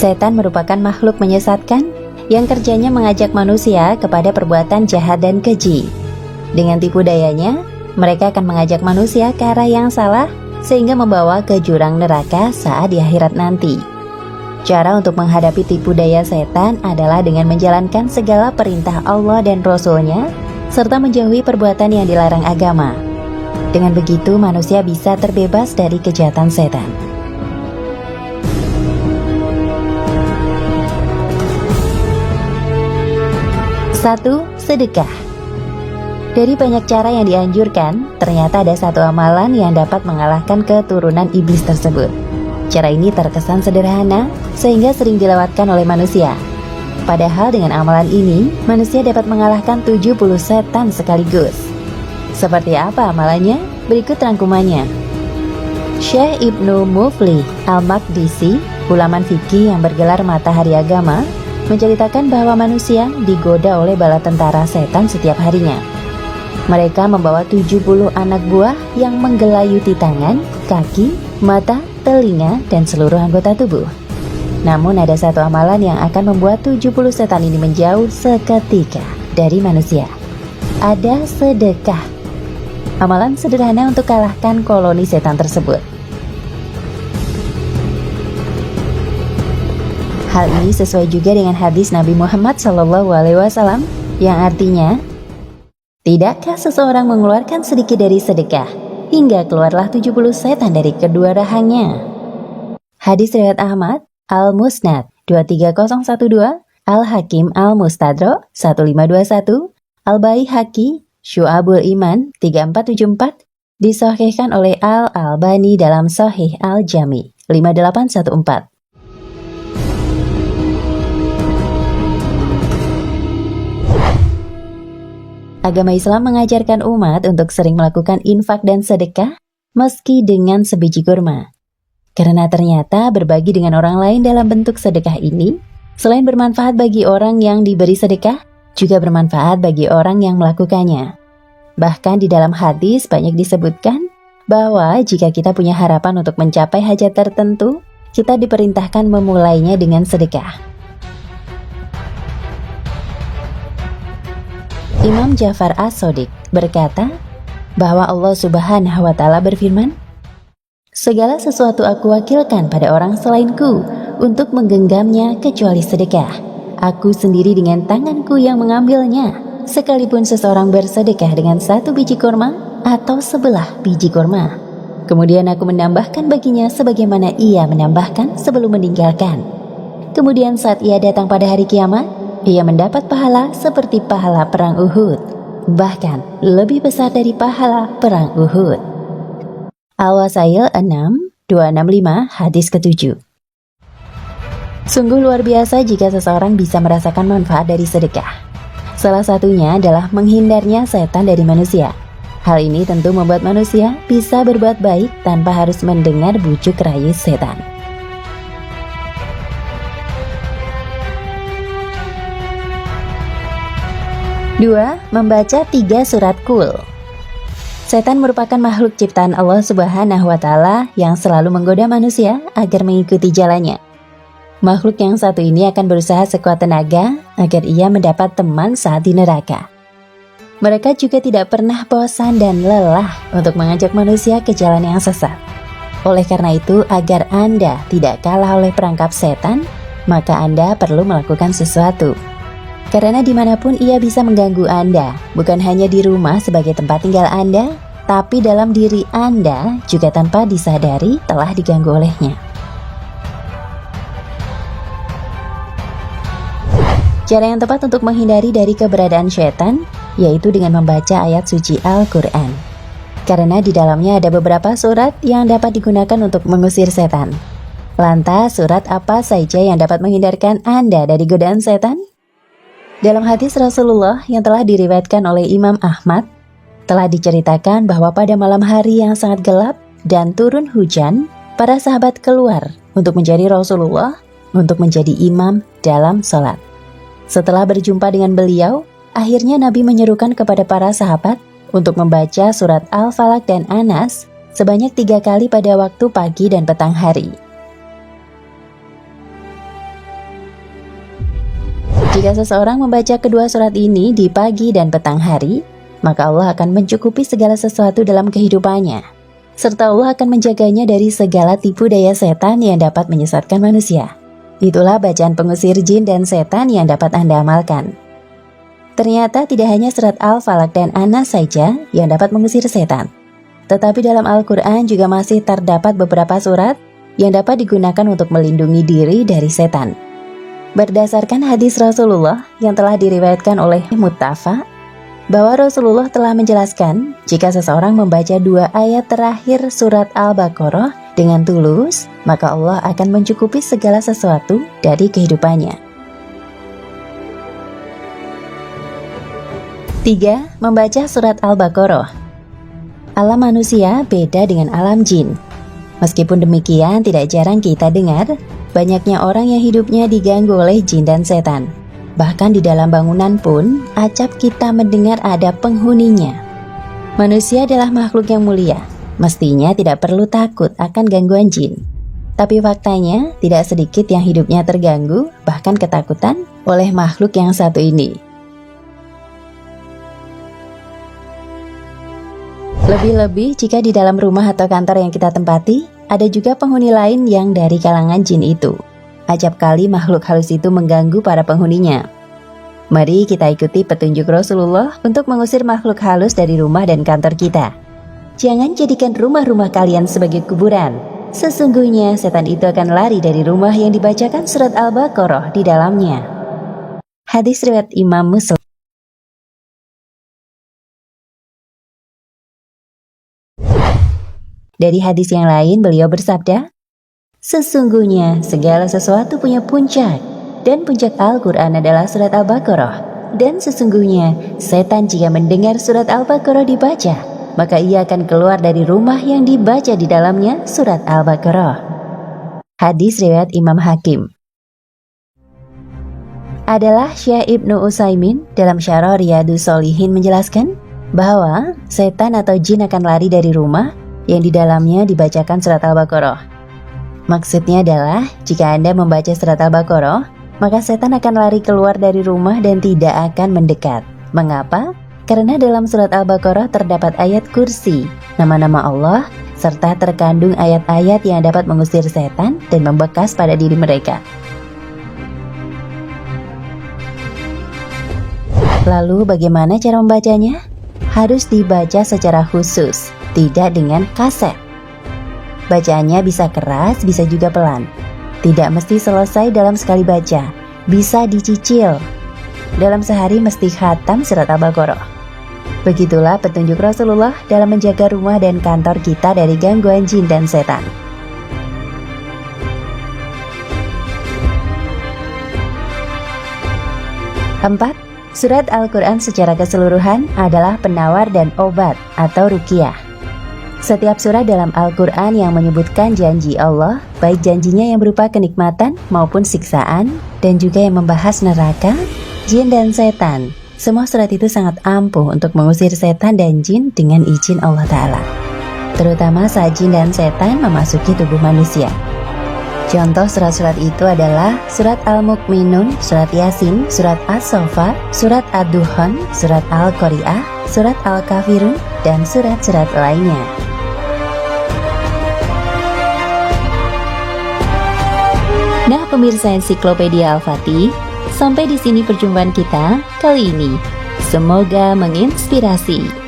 Setan merupakan makhluk menyesatkan yang kerjanya mengajak manusia kepada perbuatan jahat dan keji. Dengan tipu dayanya, mereka akan mengajak manusia ke arah yang salah sehingga membawa ke jurang neraka saat di akhirat nanti. Cara untuk menghadapi tipu daya setan adalah dengan menjalankan segala perintah Allah dan Rasul-Nya, serta menjauhi perbuatan yang dilarang agama. Dengan begitu, manusia bisa terbebas dari kejahatan setan. 1. Sedekah. Dari banyak cara yang dianjurkan, ternyata ada satu amalan yang dapat mengalahkan keturunan iblis tersebut. Cara ini terkesan sederhana, sehingga sering dilewatkan oleh manusia. Padahal dengan amalan ini, manusia dapat mengalahkan 70 setan sekaligus. Seperti apa amalannya? Berikut rangkumannya. Syekh Ibnu Muflih Al-Maqdisi, ulama fikih yang bergelar Matahari Agama, menceritakan bahwa manusia digoda oleh bala tentara setan setiap harinya. Mereka membawa 70 anak buah yang menggelayuti tangan, kaki, mata, telinga, dan seluruh anggota tubuh. Namun ada satu amalan yang akan membuat 70 setan ini menjauh seketika dari manusia. Ada sedekah. Amalan sederhana untuk kalahkan koloni setan tersebut. Hal ini sesuai juga dengan hadis Nabi Muhammad SAW yang artinya, tidakkah seseorang mengeluarkan sedikit dari sedekah hingga keluarlah 70 setan dari kedua rahangnya? Hadis riwayat Ahmad, Al-Musnad 23012, Al-Hakim Al-Mustadrak 1521, Al-Baihaqi Syu'abul Iman 3474, disahihkan oleh Al-Albani dalam Sahih Al-Jami 5814. Agama Islam mengajarkan umat untuk sering melakukan infak dan sedekah meski dengan sebiji kurma. Karena ternyata berbagi dengan orang lain dalam bentuk sedekah ini, selain bermanfaat bagi orang yang diberi sedekah, juga bermanfaat bagi orang yang melakukannya. Bahkan di dalam hadis banyak disebutkan bahwa jika kita punya harapan untuk mencapai hajat tertentu, kita diperintahkan memulainya dengan sedekah. Imam Ja'far As-Shadiq berkata bahwa Allah Subhanahu wa Ta'ala berfirman, "Segala sesuatu aku wakilkan pada orang selainku untuk menggenggamnya kecuali sedekah. Aku sendiri dengan tanganku yang mengambilnya, sekalipun seseorang bersedekah dengan 1 biji kurma atau 11 biji kurma. Kemudian aku menambahkan baginya sebagaimana ia menambahkan sebelum meninggalkan. Kemudian saat ia datang pada hari kiamat, ia mendapat pahala seperti pahala perang Uhud, bahkan lebih besar dari pahala perang Uhud." Al-Wasail 6265 hadis ke-7. Sungguh luar biasa jika seseorang bisa merasakan manfaat dari sedekah. Salah satunya adalah menghindarnya setan dari manusia. Hal ini tentu membuat manusia bisa berbuat baik tanpa harus mendengar bujuk rayu setan. 2. Membaca 3 surat Qul. Setan merupakan makhluk ciptaan Allah Subhanahu wa Ta'ala yang selalu menggoda manusia agar mengikuti jalannya. Makhluk yang satu ini akan berusaha sekuat tenaga agar ia mendapat teman saat di neraka. Mereka juga tidak pernah bosan dan lelah untuk mengajak manusia ke jalan yang sesat. Oleh karena itu, agar Anda tidak kalah oleh perangkap setan, maka Anda perlu melakukan sesuatu. Karena dimanapun ia bisa mengganggu Anda, bukan hanya di rumah sebagai tempat tinggal Anda, tapi dalam diri Anda juga tanpa disadari telah diganggu olehnya. Cara yang tepat untuk menghindari dari keberadaan setan, yaitu dengan membaca ayat suci Al-Quran. Karena di dalamnya ada beberapa surat yang dapat digunakan untuk mengusir setan. Lantas, surat apa saja yang dapat menghindarkan Anda dari godaan setan? Dalam hadis Rasulullah yang telah diriwayatkan oleh Imam Ahmad, telah diceritakan bahwa pada malam hari yang sangat gelap dan turun hujan, para sahabat keluar untuk mencari Rasulullah untuk menjadi imam dalam sholat. Setelah berjumpa dengan beliau, akhirnya Nabi menyerukan kepada para sahabat untuk membaca surat Al-Falaq dan Anas sebanyak 3 kali pada waktu pagi dan petang hari. Jika seseorang membaca kedua surat ini di pagi dan petang hari, maka Allah akan mencukupi segala sesuatu dalam kehidupannya, serta Allah akan menjaganya dari segala tipu daya setan yang dapat menyesatkan manusia. Itulah bacaan pengusir jin dan setan yang dapat Anda amalkan. Ternyata tidak hanya surat Al-Falaq dan An-Nas saja yang dapat mengusir setan, tetapi dalam Al-Quran juga masih terdapat beberapa surat yang dapat digunakan untuk melindungi diri dari setan. Berdasarkan hadis Rasulullah yang telah diriwayatkan oleh Muttafa, bahwa Rasulullah telah menjelaskan jika seseorang membaca 2 ayat terakhir surat Al-Baqarah dengan tulus, maka Allah akan mencukupi segala sesuatu dari kehidupannya. 3. Membaca surat Al-Baqarah. Alam manusia beda dengan alam jin. Meskipun demikian, tidak jarang kita dengar banyaknya orang yang hidupnya diganggu oleh jin dan setan. Bahkan di dalam bangunan pun, acap kita mendengar ada penghuninya. Manusia adalah makhluk yang mulia, mestinya tidak perlu takut akan gangguan jin. Tapi faktanya, tidak sedikit yang hidupnya terganggu, bahkan ketakutan oleh makhluk yang satu ini. Lebih-lebih jika di dalam rumah atau kantor yang kita tempati, ada juga penghuni lain yang dari kalangan jin itu. Acap kali makhluk halus itu mengganggu para penghuninya. Mari kita ikuti petunjuk Rasulullah untuk mengusir makhluk halus dari rumah dan kantor kita. Jangan jadikan rumah-rumah kalian sebagai kuburan. Sesungguhnya setan itu akan lari dari rumah yang dibacakan surat Al-Baqarah di dalamnya. Hadis riwayat Imam Muslim. Dari hadis yang lain beliau bersabda, sesungguhnya segala sesuatu punya puncak, dan puncak Al-Quran adalah surat Al-Baqarah. Dan sesungguhnya setan jika mendengar surat Al-Baqarah dibaca, maka ia akan keluar dari rumah yang dibaca di dalamnya surat Al-Baqarah. Hadis riwayat Imam Hakim. Adalah Syekh Ibnu Utsaimin dalam Syarah Riyadhus Shalihin menjelaskan bahwa setan atau jin akan lari dari rumah yang di dalamnya dibacakan surat Al-Baqarah. Maksudnya adalah jika Anda membaca surat Al-Baqarah, maka setan akan lari keluar dari rumah dan tidak akan mendekat. Mengapa? Karena dalam surat Al-Baqarah terdapat ayat kursi, nama-nama Allah, serta terkandung ayat-ayat yang dapat mengusir setan dan membekas pada diri mereka. Lalu bagaimana cara membacanya? Harus dibaca secara khusus, tidak dengan kaset. Bacaannya bisa keras, bisa juga pelan. Tidak mesti selesai dalam sekali baca, bisa dicicil. Dalam sehari mesti khatam surat Al-Baqarah. Begitulah petunjuk Rasulullah dalam menjaga rumah dan kantor kita dari gangguan jin dan setan. 4. Surat Al-Quran secara keseluruhan adalah penawar dan obat atau ruqyah. Setiap surat dalam Al-Quran yang menyebutkan janji Allah, baik janjinya yang berupa kenikmatan maupun siksaan, dan juga yang membahas neraka, jin dan setan. Semua surat itu sangat ampuh untuk mengusir setan dan jin dengan izin Allah Ta'ala, terutama saat jin dan setan memasuki tubuh manusia. Contoh surat-surat itu adalah surat Al-Mu'minun, surat Yasin, surat As-Saffat, surat Ad-Dukhan, surat Al-Qari'ah, surat Al-Kafirun, dan surat-surat lainnya. Nah, pemirsa Ensiklopedia Al-Fatih, sampai di sini perjumpaan kita kali ini. Semoga menginspirasi.